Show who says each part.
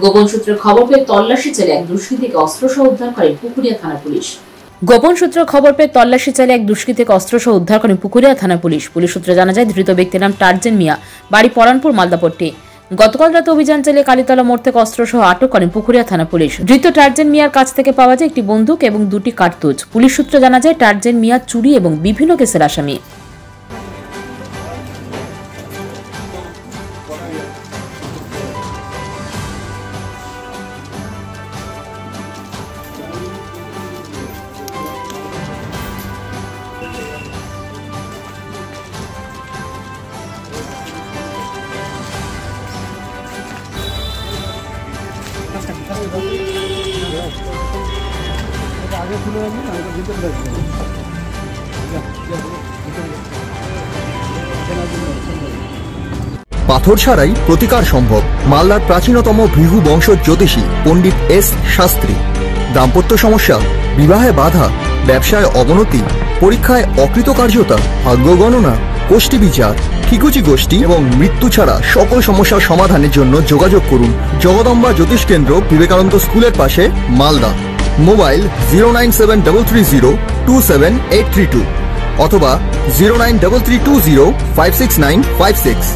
Speaker 1: গোপন সূত্রে খবর পেয়ে তল্লাশি চালিয়ে এক দুষ্কৃতীকে অস্ত্রসহ উদ্ধার করে পুকুরিয়া থানা পুলিশ। গোপন সূত্রে খবর পেয়ে তল্লাশি চালিয়ে এক দুষ্কৃতীকে অস্ত্রসহ উদ্ধার করে পুকুরিয়া থানা পুলিশ। পুলিশ সূত্রে জানা যায়, ধৃত ব্যক্তির নাম টার্জেন মিয়া, বাড়ি পরানপুর, মালদাপট্টি। গতকাল রাতে অভিযান চালিয়ে কালীতলা মোড় থেকে অস্ত্রসহ আটক করেন পুকুরিয়া থানা পুলিশ। ধৃত টার্জেন মিয়ার কাছ থেকে পাওয়া যায় একটি বন্দুক এবং 2টি কার্তুজ। পুলিশ সূত্রে জানা যায়, টার্জেন মিয়া চুরি এবং বিভিন্ন কেসের আসামি।
Speaker 2: পাথর ছাড়াই প্রতিকার সম্ভব। মালদার প্রাচীনতম ভৃগু বংশ জ্যোতিষী পণ্ডিত এস শাস্ত্রী। দাম্পত্য সমস্যা, বিবাহে বাধা, ব্যবসায় অবনতি, পরীক্ষায় অকৃতকার্যতা, ভাগ্য গণনা, গোষ্ঠী বিচার, ঠিকুচি গোষ্ঠী এবং মৃত্যু ছাড়া সকল সমস্যার সমাধানের জন্য যোগাযোগ করুন জগদম্বা জ্যোতিষ কেন্দ্র, বিবেকানন্দ স্কুলের পাশে, মালদা। মোবাইল 09730278332 অথবা 09332056956।